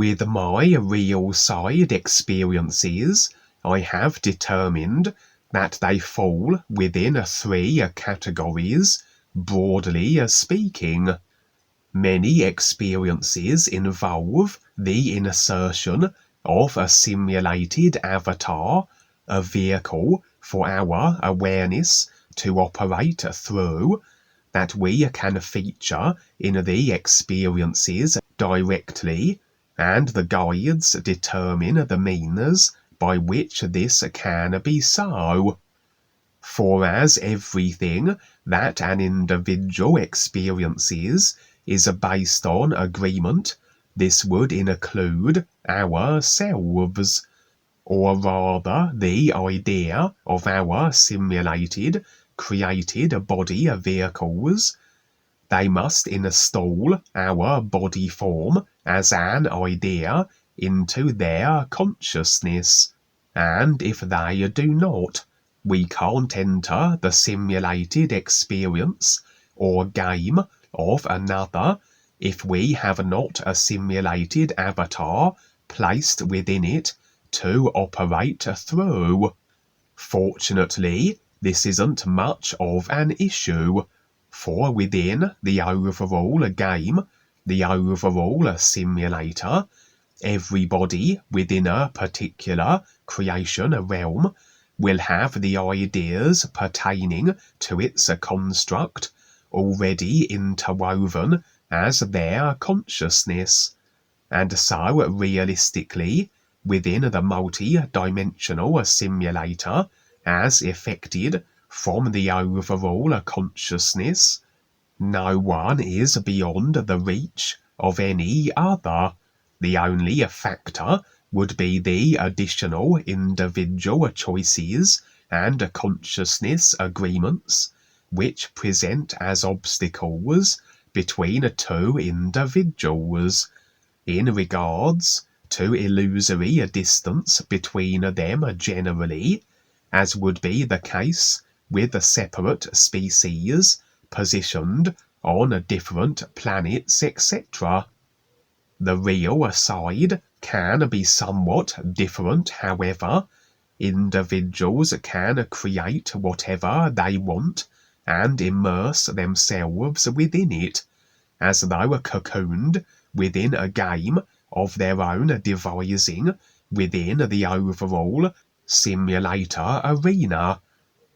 With my real side experiences, I have determined that they fall within 3 categories, broadly speaking. Many experiences involve the insertion of a simulated avatar, a vehicle for our awareness to operate through, that we can feature in the experiences directly, and the guides determine the means by which this can be so. For as everything that an individual experiences is based on agreement, this would include ourselves, or rather the idea of our simulated, created body vehicles. They must install our body form as an idea into their consciousness, and if they do not, we can't enter the simulated experience or game of another if we have not a simulated avatar placed within it to operate through. Fortunately, this isn't much of an issue, for within the overall game, the overall simulator, everybody within a particular creation realm will have the ideas pertaining to its construct already interwoven as their consciousness, and so realistically, within the multi-dimensional simulator as effected from the overall consciousness, no one is beyond the reach of any other. The only factor would be the additional individual choices and consciousness agreements which present as obstacles between 2 individuals in regards to illusory distance between them generally, as would be the case with separate species positioned on different planets, etc. The real side can be somewhat different, however. Individuals can create whatever they want and immerse themselves within it, as though cocooned within a game of their own devising within the overall simulator arena.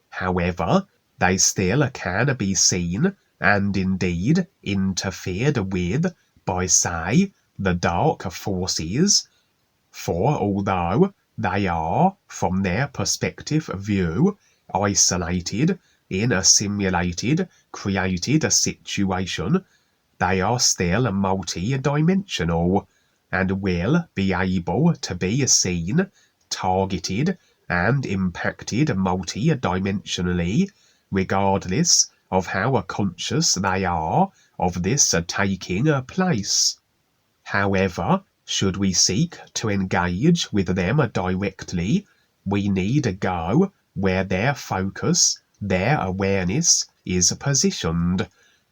However, they still can be seen and indeed interfered with by, say, the dark forces, for although they are, from their perspective view, isolated in a simulated, created situation, they are still multi-dimensional, and will be able to be seen, targeted, and impacted multi-dimensionally, regardless of how conscious they are of this taking place. However, should we seek to engage with them directly, we need go where their focus, their awareness is positioned,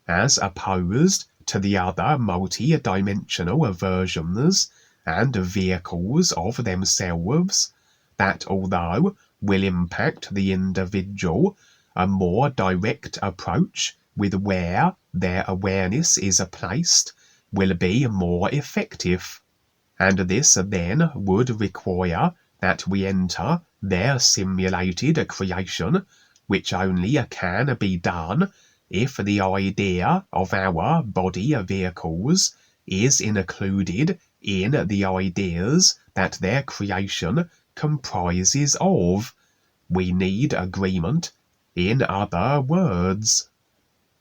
as opposed to the other multi-dimensional versions and vehicles of themselves, that although will impact the individual, a more direct approach with where their awareness is placed will be more effective. And this then would require that we enter their simulated creation, which only can be done if the idea of our body vehicles is included in the ideas that their creation comprises of. We need agreement, in other words.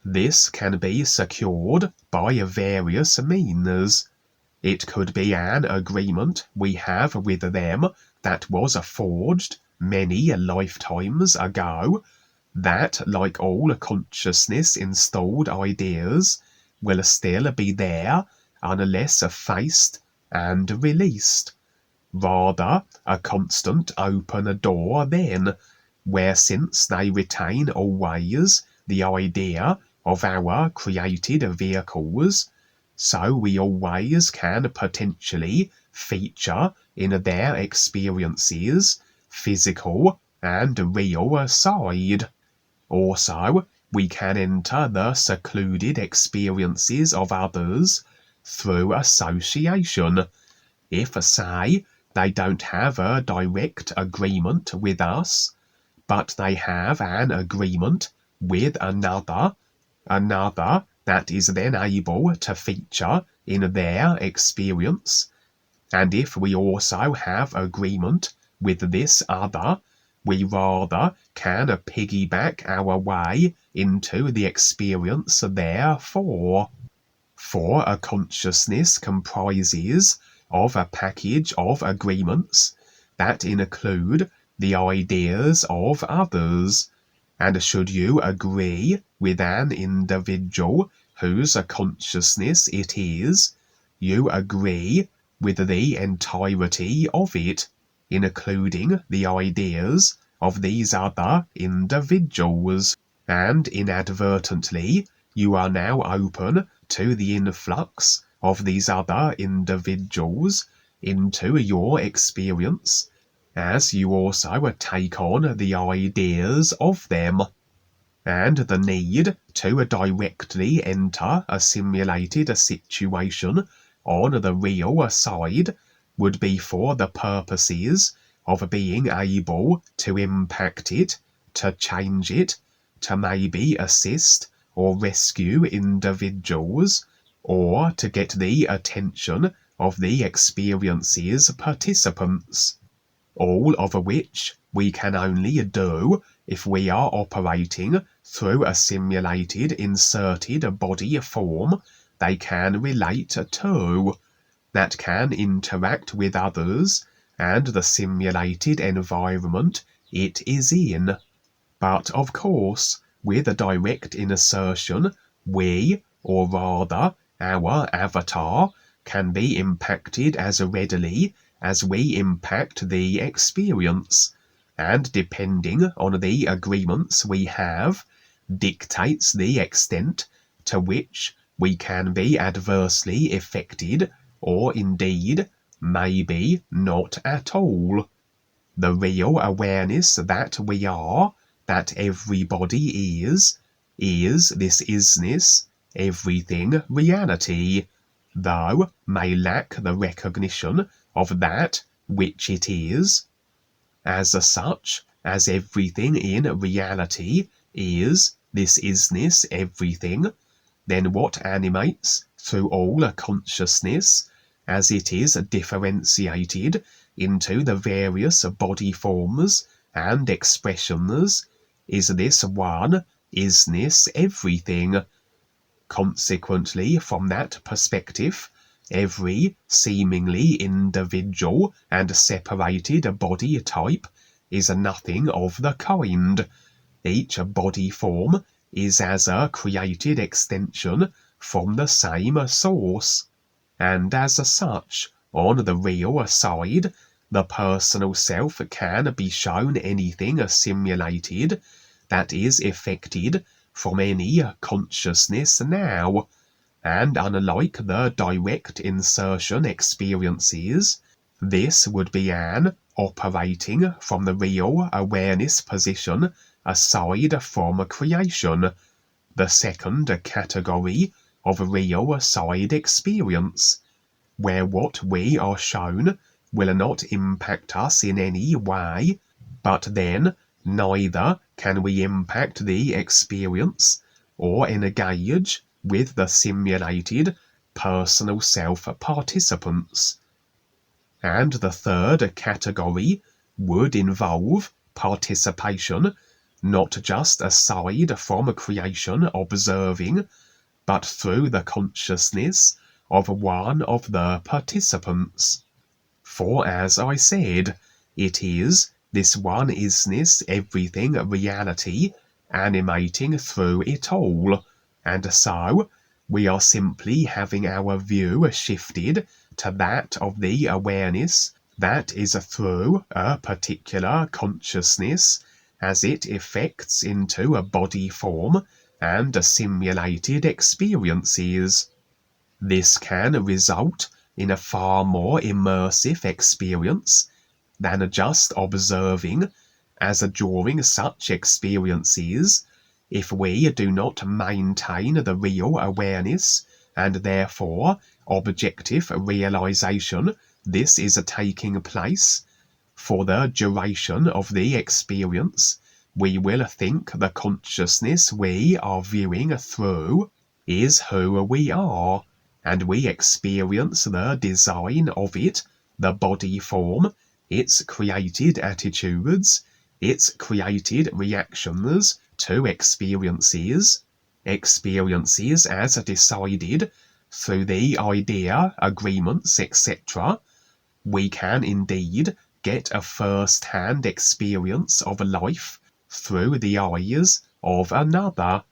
This can be secured by various means. It could be an agreement we have with them that was forged many lifetimes ago, that, like all consciousness-installed ideas, will still be there unless effaced and released. Rather, a constant open door then, where since they retain always the idea of our created vehicles, so we always can potentially feature in their experiences, physical and real side. Also, we can enter the secluded experiences of others through association. If, say, they don't have a direct agreement with us, but they have an agreement with another that is then able to feature in their experience, and if we also have agreement with this other, we rather can piggyback our way into the experience therefore. For a consciousness comprises of a package of agreements that include the ideas of others, and should you agree with an individual whose consciousness it is, you agree with the entirety of it, including the ideas of these other individuals, and inadvertently you are now open to the influx of these other individuals into your experience, as you also take on the ideas of them. And the need to directly enter a simulated situation on the real side would be for the purposes of being able to impact it, to change it, to maybe assist or rescue individuals, or to get the attention of the experience's participants, all of which we can only do if we are operating through a simulated inserted body form they can relate to, that can interact with others and the simulated environment it is in. But of course, with a direct insertion, we, or rather our avatar, can be impacted as readily as we impact the experience, and depending on the agreements we have, dictates the extent to which we can be adversely affected, or indeed, maybe not at all. The real awareness that we are, that everybody is this isness, everything reality, though may lack the recognition of that which it is. As such, as everything in reality is this isness everything, then what animates through all consciousness, as it is differentiated into the various body forms and expressions, is this one isness everything. Consequently, from that perspective, every seemingly individual and separated body type is nothing of the kind. Each body form is as a created extension from the same source, and as such, on the real side, the personal self can be shown anything simulated that is effected from any consciousness now, and unlike the direct insertion experiences, this would be an operating from the real awareness position aside from creation, the second category of real side experience, where what we are shown will not impact us in any way, but then neither can we impact the experience or engage with the simulated personal self-participants. And the third category would involve participation, not just aside from creation observing, but through the consciousness of one of the participants. For as I said, it is this one isness everything reality animating through it all, and so we are simply having our view shifted to that of the awareness that is through a particular consciousness as it effects into a body form and simulated experiences. This can result in a far more immersive experience than just observing, as during such experiences, if we do not maintain the real awareness and therefore objective realization, this is taking place for the duration of the experience, we will think the consciousness we are viewing through is who we are, and we experience the design of it, the body form, its created attitudes, its created reactions to experiences as decided through the idea, agreements, etc. We can indeed get a first-hand experience of life through the eyes of another,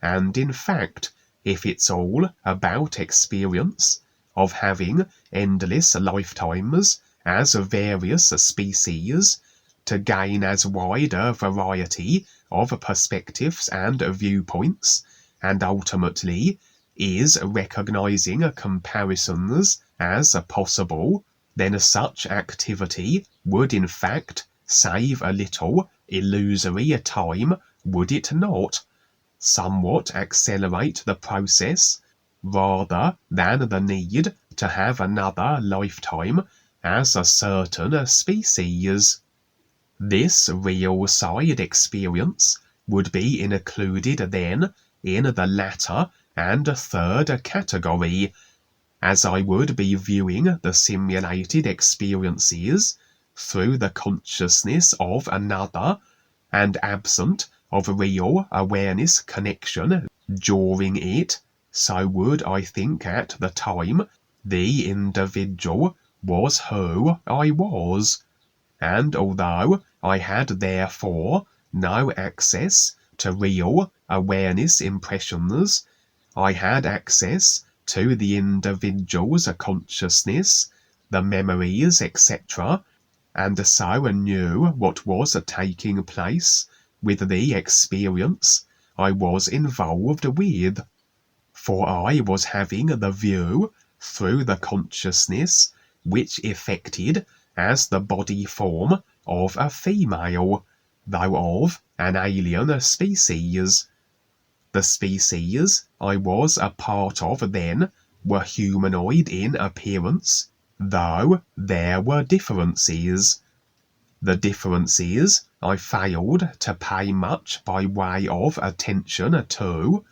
and in fact, if it's all about experience of having endless lifetimes as various species to gain as wide a variety of perspectives and viewpoints, and ultimately is recognizing comparisons as possible, then such activity would in fact save a little illusory time, would it not? Somewhat accelerate the process, rather than the need to have another lifetime as a certain species. This real side experience would be included then in the latter and third category, as I would be viewing the simulated experiences through the consciousness of another, and absent of real awareness connection during it, so would I think at the time the individual was who I was, and although I had therefore no access to real awareness impressions, I had access to the individual's consciousness, the memories, etc., and so knew what was taking place with the experience I was involved with, for I was having the view through the consciousness which effected as the body form of a female, though of an alien species. The species I was a part of then were humanoid in appearance, though there were differences. The differences I failed to pay much by way of attention to,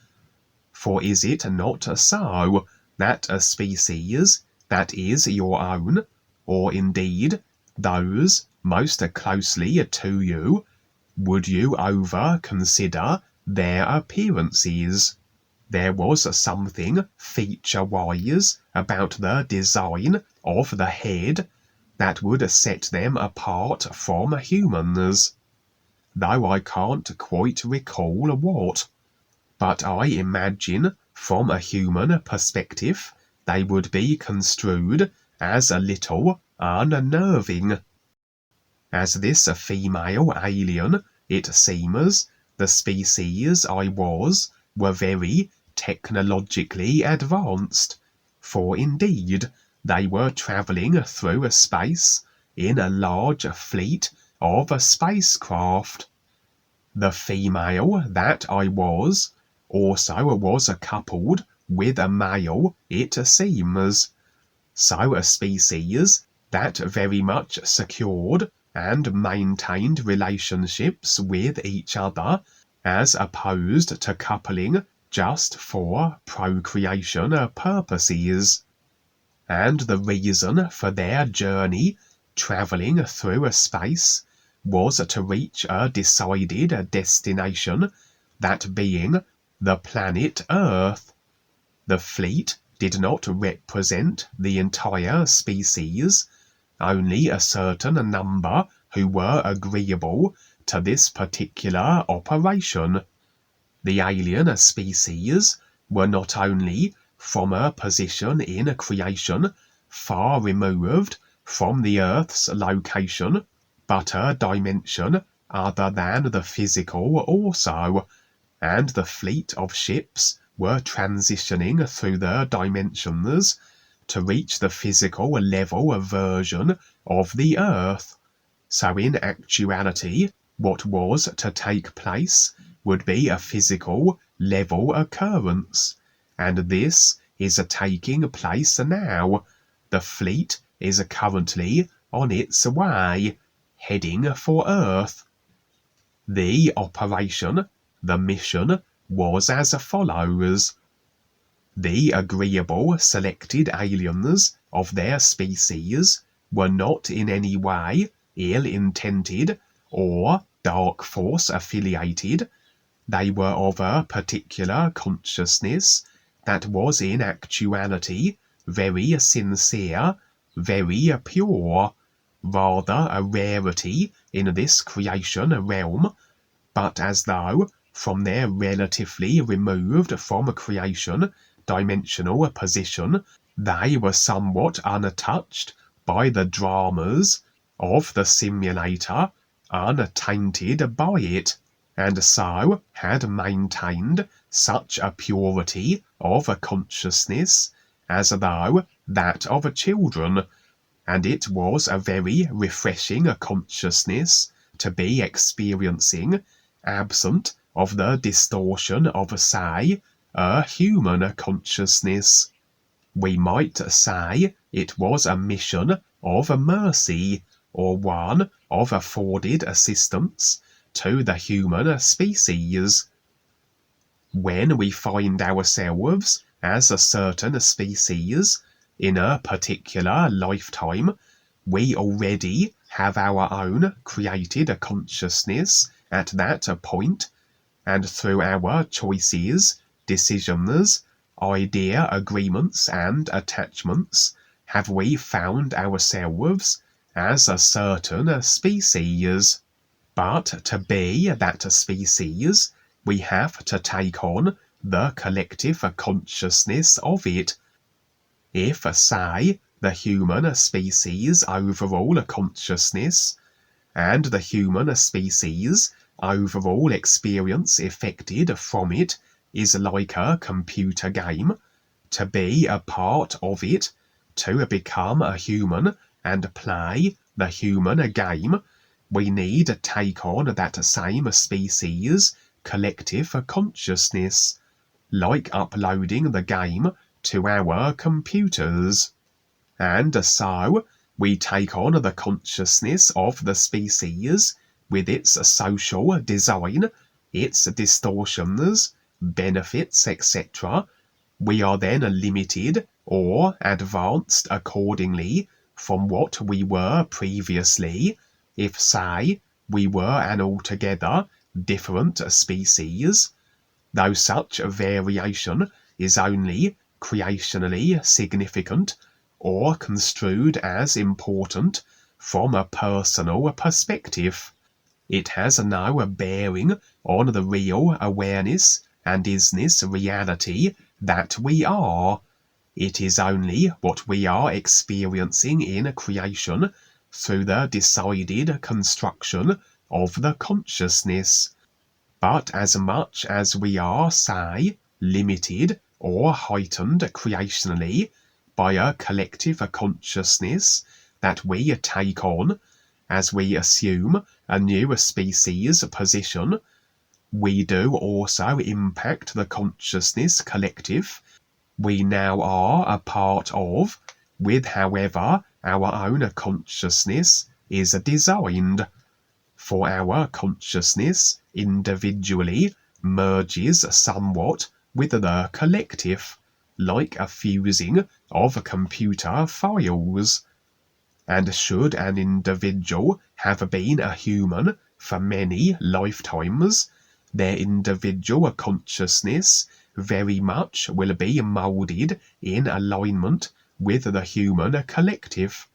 for is it not so that a species that is your own, or indeed those most closely to you, would you over consider their appearances? There was something feature-wise about the design of the head that would set them apart from humans, though I can't quite recall what. But I imagine from a human perspective they would be construed as a little unnerving. As this female alien, it seems, the species I was, were very technologically advanced, for indeed they were travelling through space in a large fleet of spacecraft. The female that I was also was coupled with a male, it seems, so a species that very much secured and maintained relationships with each other, as opposed to coupling just for procreation purposes. And the reason for their journey, travelling through space, was to reach a decided destination, that being the planet Earth. The fleet did not represent the entire species, only a certain number who were agreeable to this particular operation. The alien species were not only from a position in creation far removed from the Earth's location, but a dimension other than the physical also, and the fleet of ships were transitioning through the dimensions to reach the physical level version of the Earth. So in actuality, what was to take place would be a physical level occurrence, and this is taking place now. The fleet is currently on its way, heading for Earth. The operation, the mission, was as follows. The agreeable selected aliens of their species were not in any way ill-intended or dark force affiliated. They were of a particular consciousness that was in actuality very sincere, very pure, rather a rarity in this creation realm, but as though from their relatively removed from creation dimensional position they were somewhat untouched by the dramas of the simulator, untainted by it, and so had maintained such a purity of consciousness as though that of children, and it was a very refreshing consciousness to be experiencing, absent of the distortion of, say, a human consciousness. We might say it was a mission of mercy, or one of afforded assistance to the human species. When we find ourselves as a certain species in a particular lifetime, we already have our own created consciousness at that point, and through our choices, decisions, idea agreements and attachments have we found ourselves as a certain species. But to be that species, we have to take on the collective consciousness of it. If, say, the human species overall consciousness and the human species overall experience effected from it is like a computer game, to be a part of it, to become a human and play the human game, we need to take on that same species collective consciousness, like uploading the game to our computers. And so we take on the consciousness of the species with its social design, its distortions, benefits, etc. We are then limited or advanced accordingly from what we were previously, if, say, we were an altogether different species, though such a variation is only creationally significant or construed as important from a personal perspective. It has no bearing on the real awareness and isness reality that we are. It is only what we are experiencing in creation through the decided construction of the consciousness. But as much as we are, say, limited or heightened creationally by a collective consciousness that we take on as we assume a new species position, we do also impact the consciousness collective we now are a part of, with however our own consciousness is designed. For our consciousness individually merges somewhat with the collective, like a fusing of computer files. And should an individual have been a human for many lifetimes, their individual consciousness very much will be moulded in alignment with the human collective.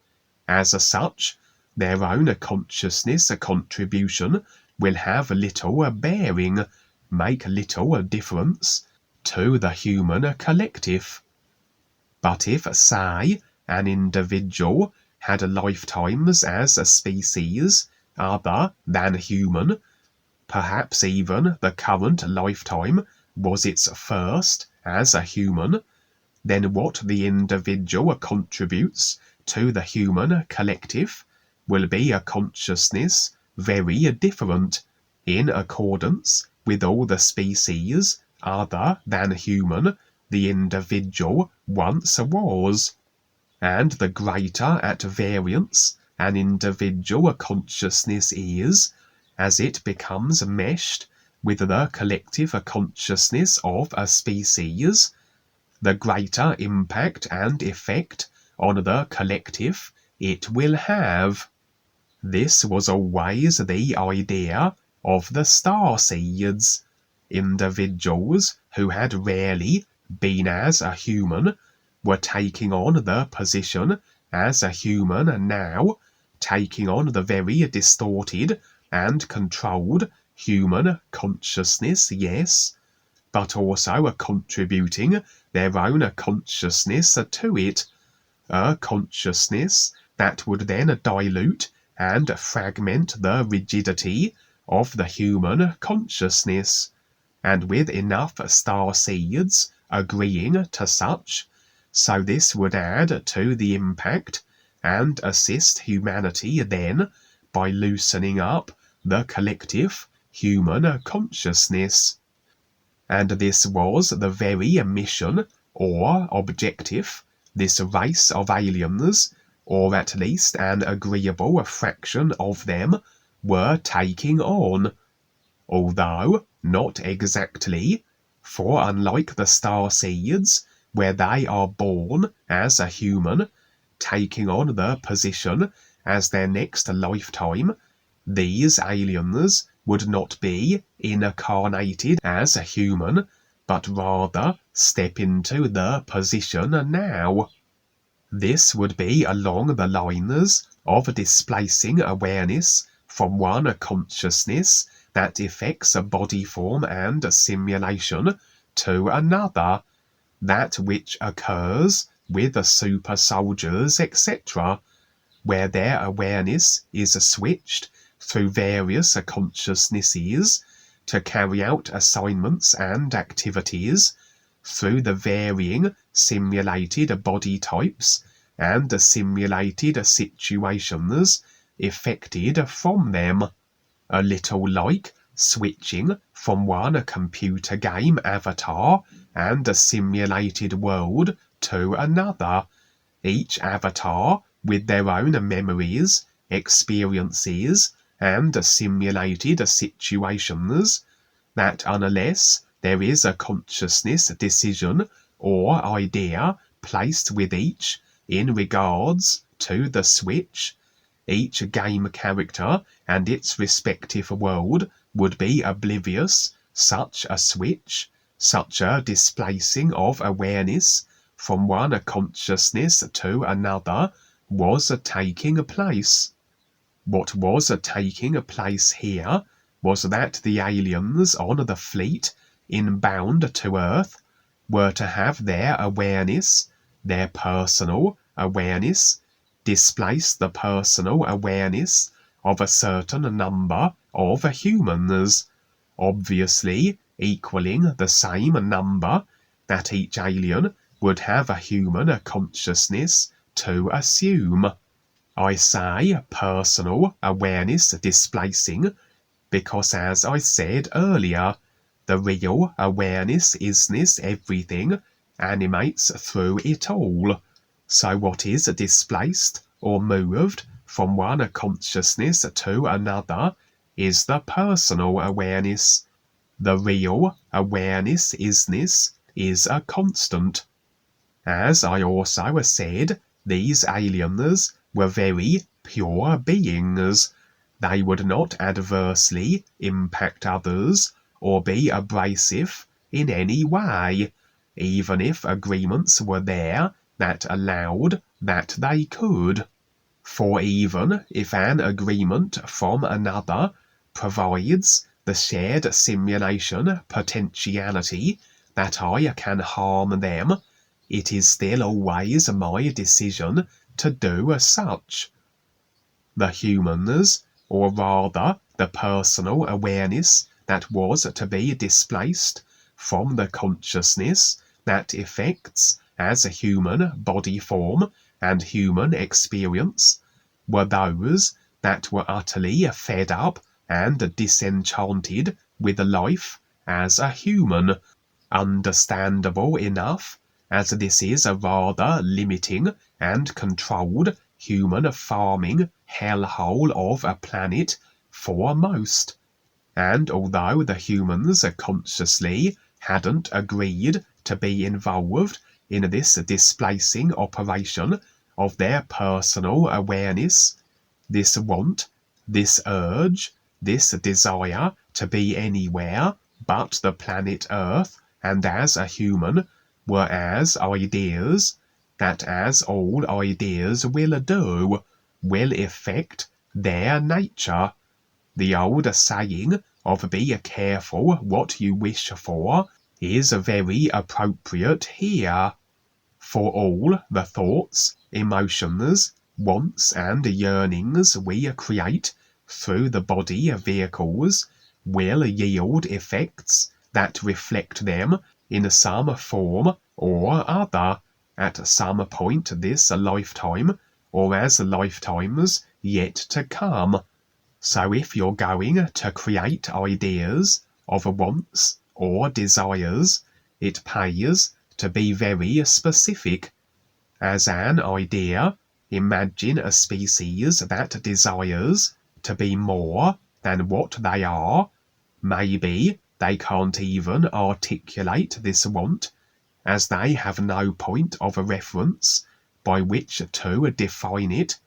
As such, their own consciousness contribution will have little bearing, make little difference to the human collective. But if, say, an individual had lifetimes as a species other than human, perhaps even the current lifetime was its first as a human, then what the individual contributes to the human collective will be a consciousness very different, in accordance with all the species other than human the individual once was. And the greater at variance an individual consciousness is, as it becomes meshed with the collective consciousness of a species, the greater impact and effect on the collective it will have. This was always the idea of the star-seeds. Individuals who had rarely been as a human were taking on the position as a human now, taking on the very distorted and controlled human consciousness, yes, but also contributing their own consciousness to it, a consciousness that would then dilute and fragment the rigidity of the human consciousness, and with enough star-seeds agreeing to such, so this would add to the impact and assist humanity then by loosening up the collective human consciousness. And this was the very mission or objective this race of aliens, or at least an agreeable fraction of them, were taking on, although not exactly, for unlike the star-seeds, where they are born as a human, taking on the position as their next lifetime, these aliens would not be incarnated as a human, but rather step into the position now. This would be along the lines of displacing awareness from one consciousness that affects a body form and simulation to another, that which occurs with the super soldiers, etc., where their awareness is switched through various consciousnesses to carry out assignments and activities through the varying simulated body types and simulated situations effected from them, a little like switching from one computer game avatar and a simulated world to another, each avatar with their own memories, experiences, and simulated situations, that unless there is a consciousness decision or idea placed with each in regards to the switch, each game character and its respective world would be oblivious such a switch, such a displacing of awareness from one consciousness to another was taking place. What was taking place here was that the aliens on the fleet inbound to Earth were to have their awareness, their personal awareness, displace the personal awareness of a certain number of humans, obviously equaling the same number that each alien would have a human consciousness to assume. I say personal awareness displacing because, as I said earlier, the real awareness isness everything animates through it all. So what is displaced or moved from one consciousness to another is the personal awareness. The real awareness isness is a constant. As I also said, these aliens were very pure beings. They would not adversely impact others or be abrasive in any way, even if agreements were there that allowed that they could. For even if an agreement from another provides the shared simulation potentiality that I can harm them, it is still always my decision to do such. The humans, or rather the personal awareness that was to be displaced from the consciousness that affects as a human body form and human experience were those that were utterly fed up and disenchanted with life as a human. Understandable enough, as this is a rather limiting and controlled human farming hellhole of a planet for most. And although the humans consciously hadn't agreed to be involved in this displacing operation of their personal awareness, this want, this urge, this desire to be anywhere but the planet Earth and as a human were as ideas that, as all ideas will do, will effect their nature. The old saying of be careful what you wish for is very appropriate here. For all the thoughts, emotions, wants and yearnings we create through the body vehicles will yield effects that reflect them in some form or other at some point this lifetime or as lifetimes yet to come. So if you're going to create ideas of wants or desires, it pays to be very specific. As an idea, imagine a species that desires to be more than what they are. Maybe they can't even articulate this want, as they have no point of reference by which to define it,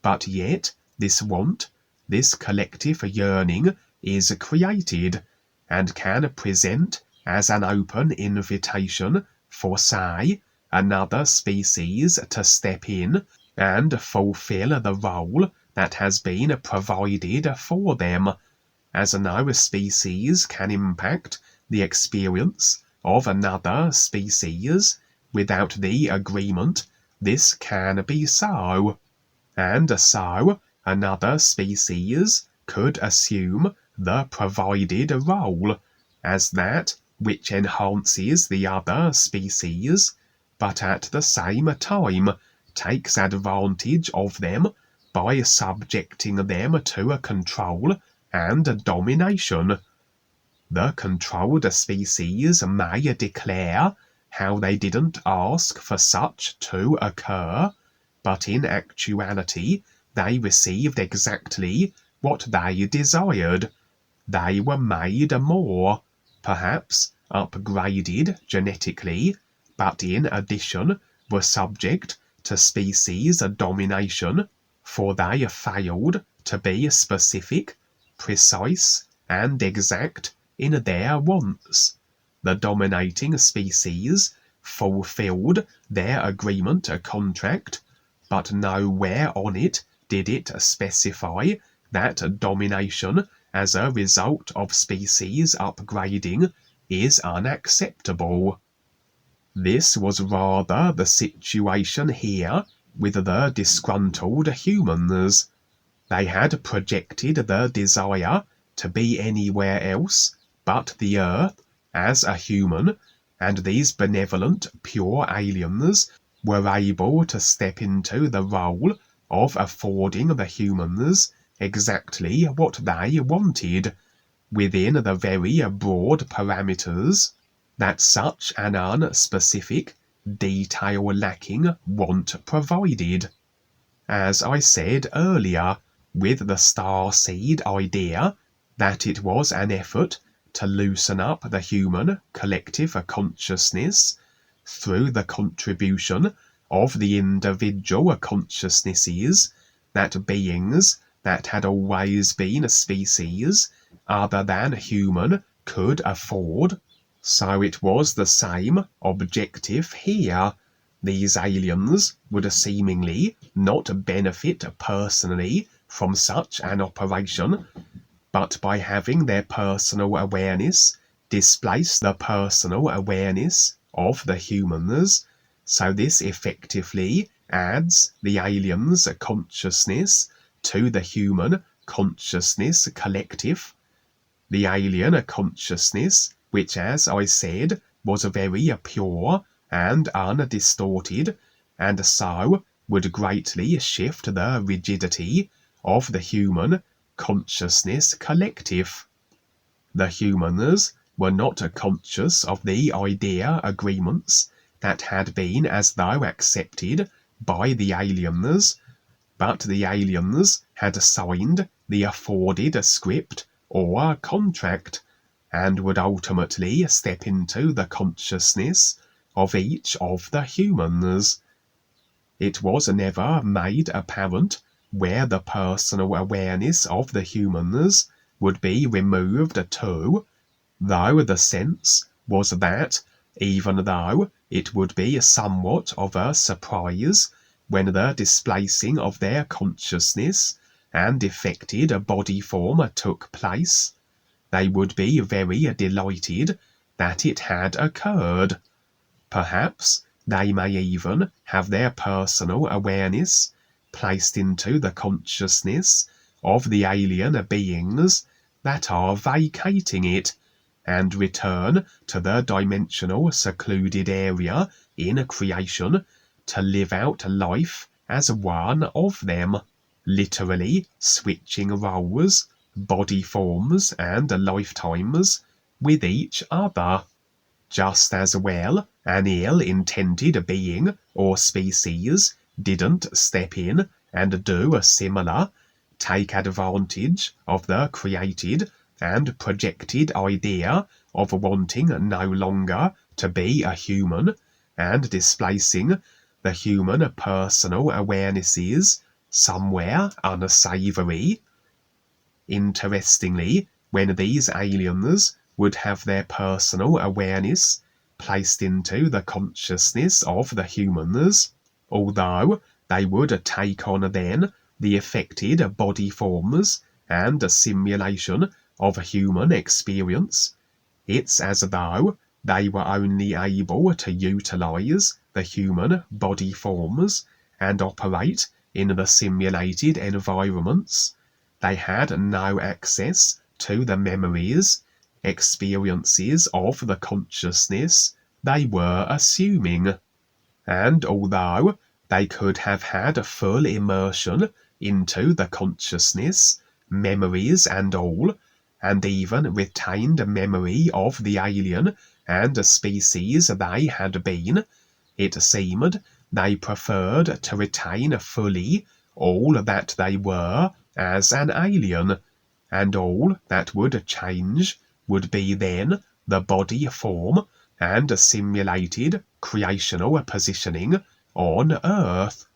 but yet this want, this collective yearning, is created, and can present as an open invitation for, say, another species to step in and fulfill the role that has been provided for them, as no species can impact the experience of another species without the agreement this can be so, and so another species could assume the provided role as that which enhances the other species, but at the same time takes advantage of them by subjecting them to a control and domination. The controlled species may declare how they didn't ask for such to occur, but in actuality they received exactly what they desired. They were made more, perhaps upgraded genetically, but in addition were subject to species domination, for they failed to be specific, precise, and exact in their wants. The dominating species fulfilled their agreement contract, but nowhere on it did it specify that domination as a result of species upgrading is unacceptable. This was rather the situation here with the disgruntled humans. They had projected the desire to be anywhere else but the Earth as a human, and these benevolent pure aliens were able to step into the role of affording the humans exactly what they wanted, within the very broad parameters that such an unspecific, detail-lacking want provided. As I said earlier, with the starseed idea that it was an effort to loosen up the human collective consciousness through the contribution of the individual consciousnesses that beings that had always been a species other than human could afford, so it was the same objective here. These aliens would seemingly not benefit personally from such an operation, but by having their personal awareness displace the personal awareness of the humans, so this effectively adds the aliens' consciousness to the human consciousness collective. The alien consciousness, which, as I said, was very pure and undistorted, and so would greatly shift the rigidity of the human consciousness collective. The humans were not conscious of the idea agreements that had been as though accepted by the aliens, but the aliens had signed the afforded script or contract, and would ultimately step into the consciousness of each of the humans. It was never made apparent where the personal awareness of the humans would be removed to, though the sense was that, even though it would be somewhat of a surprise when the displacing of their consciousness and effected body form took place, they would be very delighted that it had occurred. Perhaps they may even have their personal awareness placed into the consciousness of the alien beings that are vacating it, and return to the dimensional secluded area in creation to live out life as one of them, literally switching roles, body forms, and lifetimes with each other. Just as well an ill-intended being or species didn't step in and do a similar, take advantage of the created and projected idea of wanting no longer to be a human, and displacing the human personal awarenesses somewhere unsavory. Interestingly, when these aliens would have their personal awareness placed into the consciousness of the humans, although they would take on then the affected body forms and a simulation of human experience, it's as though they were only able to utilize the human body forms and operate in the simulated environments. They had no access to the memories, experiences of the consciousness they were assuming. And although they could have had full immersion into the consciousness, memories and all, and even retained memory of the alien and species they had been, it seemed they preferred to retain fully all that they were as an alien, and all that would change would be then the body form and simulated creational positioning on Earth.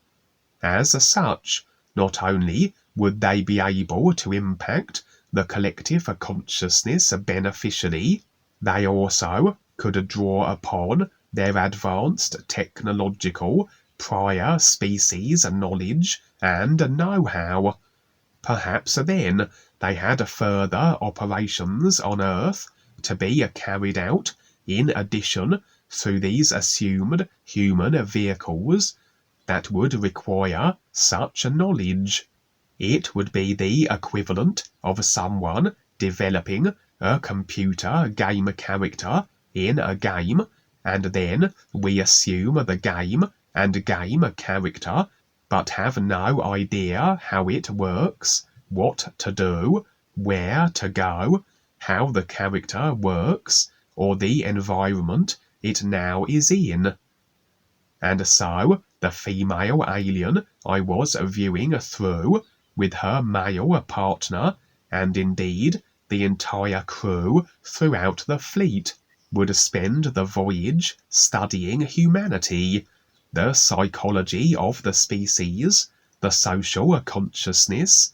As such, not only would they be able to impact the collective consciousness beneficially, they also could draw upon their advanced technological prior species knowledge and know-how. Perhaps then they had further operations on Earth to be carried out in addition through these assumed human vehicles that would require such knowledge. It would be the equivalent of someone developing a computer game character in a game, and then we assume the game and game character, but have no idea how it works, what to do, where to go, how the character works, or the environment it now is in. And so the female alien I was viewing through, with her male partner, and indeed the entire crew throughout the fleet, would spend the voyage studying humanity, the psychology of the species, the social consciousness,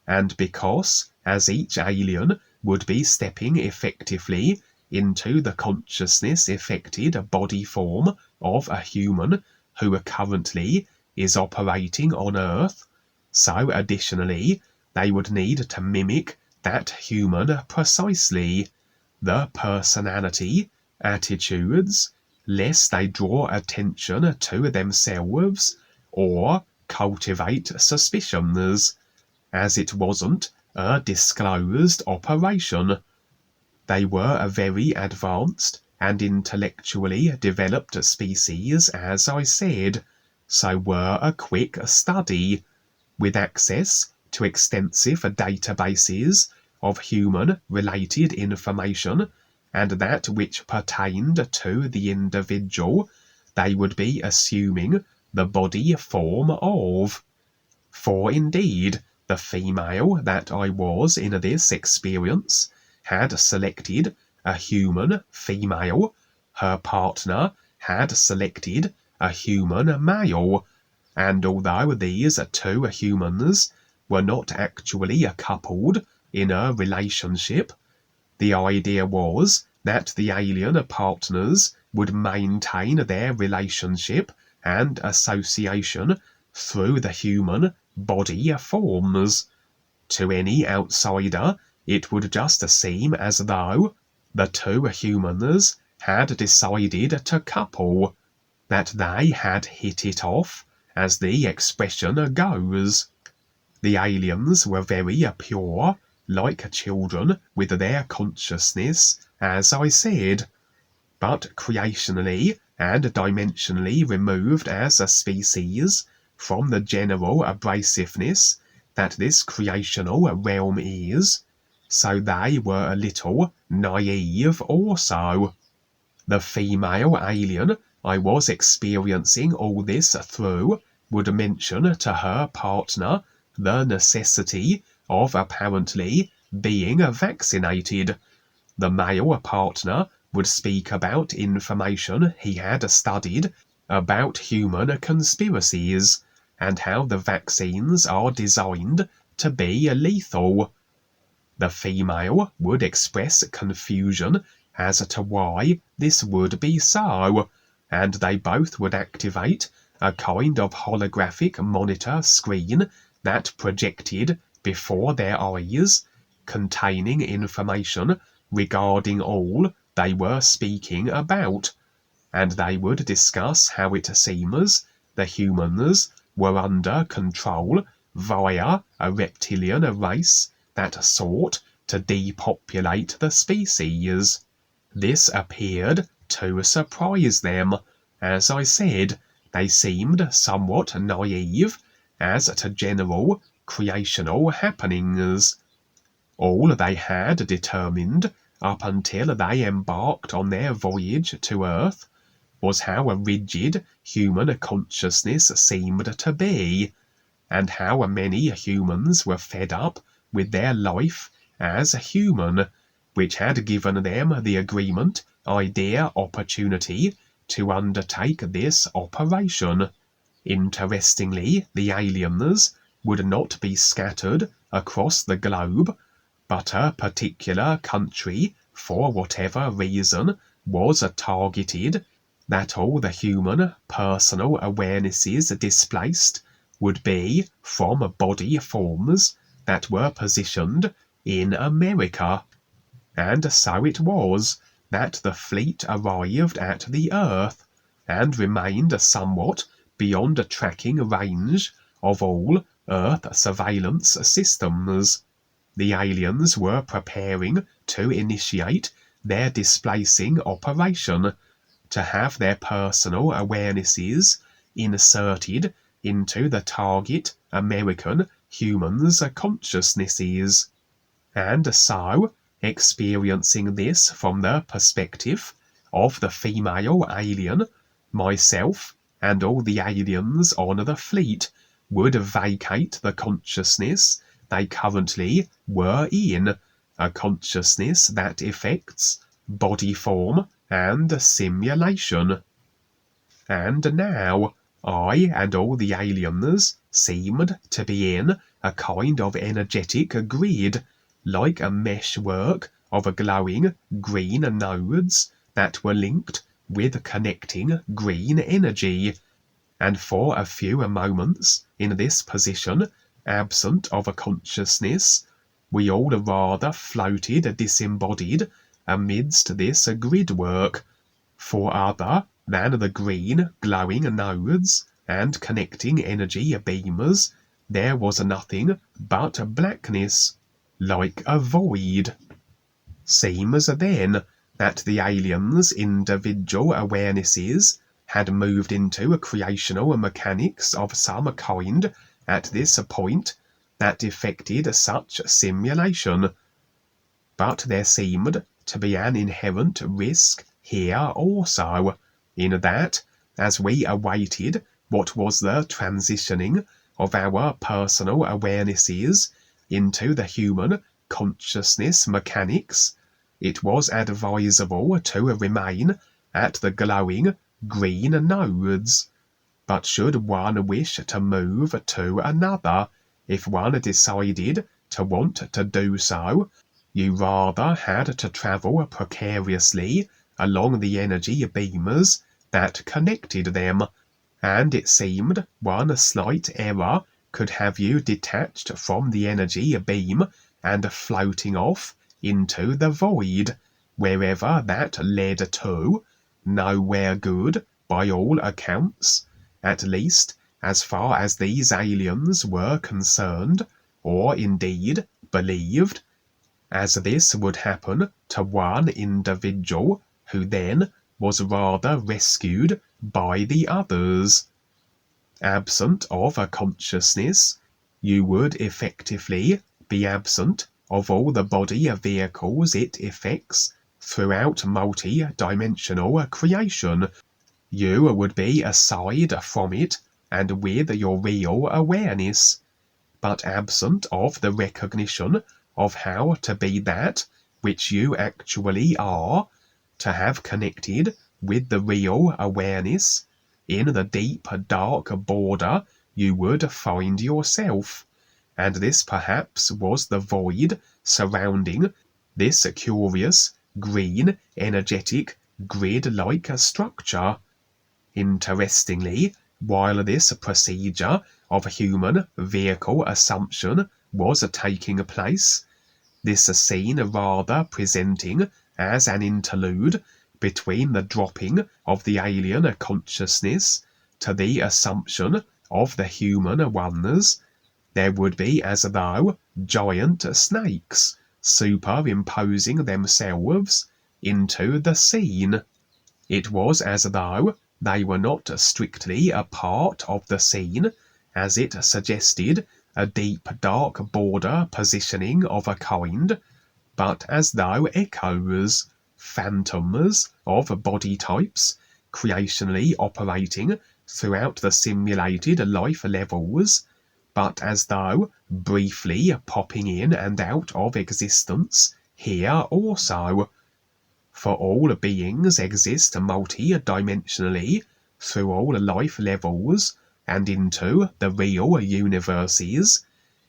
and because, as each alien would be stepping effectively into the consciousness affected body form of a human who currently is operating on Earth, so additionally they would need to mimic that human precisely, the personality, attitudes, lest they draw attention to themselves or cultivate suspicions, as it wasn't a disclosed operation. They were very advanced and intellectually developed species, as I said, so were a quick study, with access to extensive databases of human-related information, and that which pertained to the individual they would be assuming the body form of. For indeed, the female that I was in this experience had selected a human female, her partner had selected a human male, and although these two humans were not actually coupled in a relationship, the idea was that the alien partners would maintain their relationship and association through the human body forms. To any outsider, it would just seem as though the two humans had decided to couple, that they had hit it off, as the expression goes. The aliens were very pure, like children with their consciousness, as I said, but creationally and dimensionally removed as a species from the general abrasiveness that this creational realm is, so they were a little naive also. The female alien I was experiencing all this through would mention to her partner the necessity of apparently being vaccinated. The male partner would speak about information he had studied about human conspiracies, and how the vaccines are designed to be lethal. The female would express confusion as to why this would be so, and they both would activate a kind of holographic monitor screen that projected before their eyes, containing information regarding all they were speaking about, and they would discuss how it seems the humans were under control via a reptilian race that sought to depopulate the species. This appeared to surprise them. As I said, they seemed somewhat naive as to general creational happenings. All they had determined up until they embarked on their voyage to Earth was how a rigid human consciousness seemed to be, and how many humans were fed up with their life as human, which had given them the agreement, idea, opportunity to undertake this operation. Interestingly, the aliens would not be scattered across the globe, but a particular country, for whatever reason, was targeted, that all the human personal awarenesses displaced would be from body forms that were positioned in America. And so it was that the fleet arrived at the Earth, and remained somewhat beyond tracking range of all Earth surveillance systems. The aliens were preparing to initiate their displacing operation, to have their personal awarenesses inserted into the target American humans' consciousnesses. And so, experiencing this from the perspective of the female alien, myself and all the aliens on the fleet would vacate the consciousness they currently were in, a consciousness that affects body form and simulation. And now, I and all the aliens seemed to be in a kind of energetic grid, like a meshwork of glowing green nodes that were linked with connecting green energy. And for a few moments in this position, absent of a consciousness, we all rather floated disembodied amidst this gridwork, for other than the green glowing nodes and connecting energy beamers there was nothing but blackness, like a void. Seems then that the aliens' individual awarenesses had moved into creational mechanics of some kind at this point that effected such simulation. But there seemed to be an inherent risk here also, in that, as we awaited what was the transitioning of our personal awarenesses into the human consciousness mechanics, it was advisable to remain at the glowing green nodes. But should one wish to move to another, if one decided to want to do so, you rather had to travel precariously along the energy beamers that connected them, and it seemed one slight error could have you detached from the energy beam and floating off into the void, wherever that led to, nowhere good by all accounts, at least as far as these aliens were concerned, or indeed believed, as this would happen to one individual who then was rather rescued by the others. Absent of a consciousness, you would effectively be absent of all the body vehicles it effects throughout multi-dimensional creation. You would be aside from it and with your real awareness, but absent of the recognition of how to be that which you actually are, to have connected with the real awareness. In the deep dark border you would find yourself, and this perhaps was the void surrounding this curious green energetic grid-like structure. Interestingly, while this procedure of human vehicle assumption was taking place, this scene rather presenting as an interlude between the dropping of the alien consciousness to the assumption of the human oneness, there would be as though giant snakes superimposing themselves into the scene. It was as though they were not strictly a part of the scene, as it suggested a deep dark border positioning of a kind, but as though echoes, phantoms of body types, creationally operating throughout the simulated life levels, but as though briefly popping in and out of existence here also. For all beings exist multi-dimensionally through all life levels and into the real universes.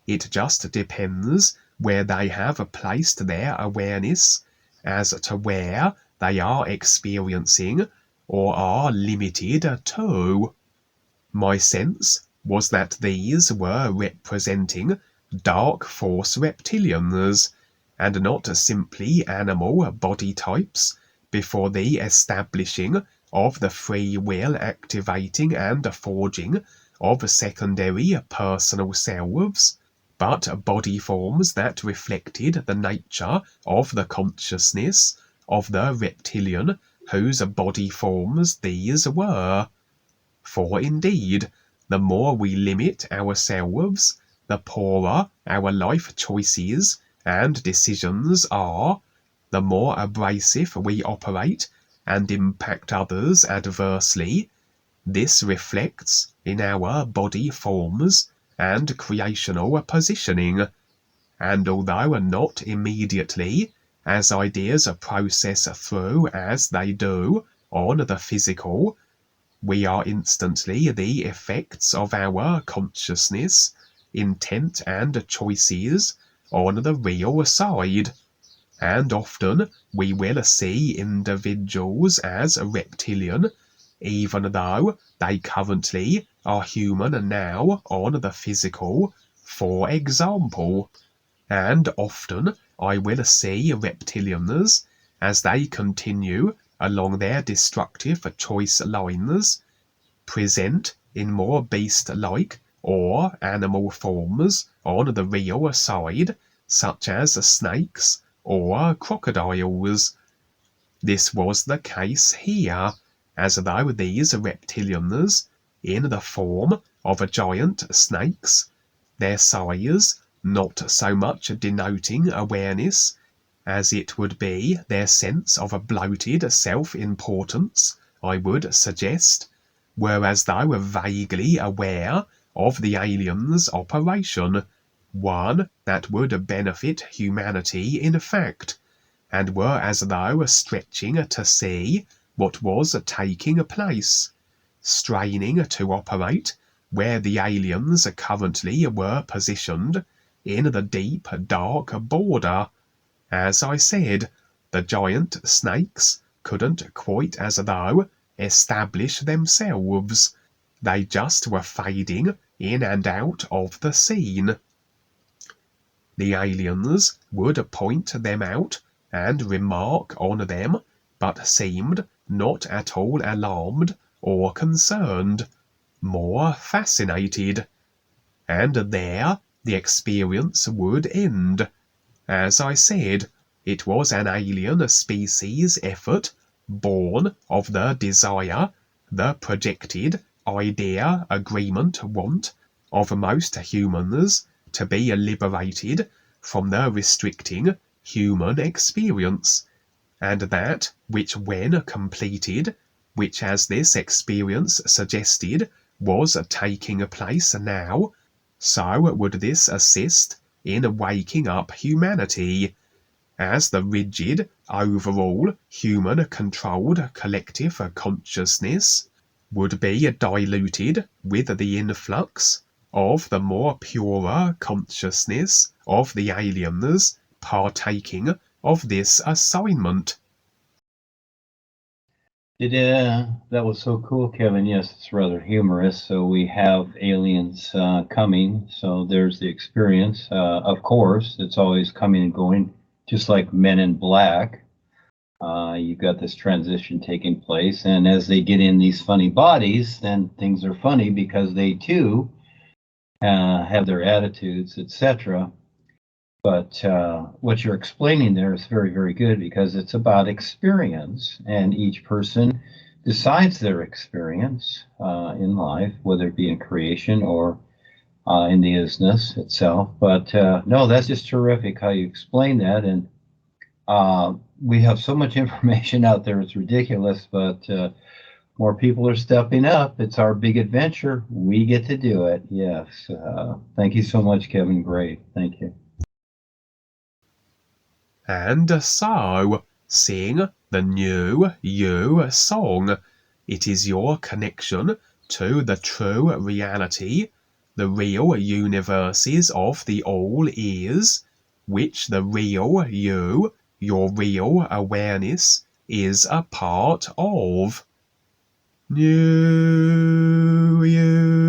It just depends where they have placed their awareness as to where they are experiencing or are limited to. My sense was that these were representing dark force reptilians, and not simply animal body types before the establishing of the free will activating and forging of secondary personal selves, but body forms that reflected the nature of the consciousness of the reptilian whose body forms these were. For indeed, the more we limit ourselves, the poorer our life choices and decisions are, the more abrasive we operate and impact others adversely. This reflects in our body forms and creational positioning, and although not immediately, as ideas process through as they do on the physical, we are instantly the effects of our consciousness, intent and choices on the real side, and often we will see individuals as reptilian, even though they currently are human now on the physical, for example, and often I will see reptilians as they continue along their destructive choice lines, present in more beast-like or animal forms on the real side, such as snakes or crocodiles. This was the case here, as though these reptilians, in the form of giant snakes, their size not so much denoting awareness as it would be their sense of a bloated self-importance, I would suggest, were as though vaguely aware of the alien's operation, one that would benefit humanity in fact, and were as though stretching to see what was taking place, straining to operate where the aliens currently were positioned in the deep dark border. As I said, the giant snakes couldn't quite as though establish themselves. They just were fading in and out of the scene. The aliens would point them out and remark on them, but seemed not at all alarmed or concerned, more fascinated. And there the experience would end. As I said, it was an alien species effort, born of the desire, the projected idea, agreement, want of most humans to be liberated from the restricting human experience, and that which when completed, which as this experience suggested was taking place now, so would this assist in waking up humanity, as the rigid, overall, human-controlled collective consciousness would be diluted with the influx of the more purer consciousness of the aliens partaking of this assignment. That was so cool, Kevin. Yes, it's rather humorous. So we have aliens coming. So there's the experience. Of course, it's always coming and going, just like Men in Black. You've got this transition taking place. And as they get in these funny bodies, then things are funny because they too have their attitudes, etc. But what you're explaining there is very, very good, because it's about experience, and each person decides their experience in life, whether it be in creation or in the isness itself. But no, that's just terrific how you explain that. And we have so much information out there, it's ridiculous, but more people are stepping up. It's our big adventure. We get to do it. Yes. Thank you so much, Kevin. Great. Thank you. And so, sing the new you song. It is your connection to the true reality, the real universes of the all is, which the real you, your real awareness, is a part of. New you.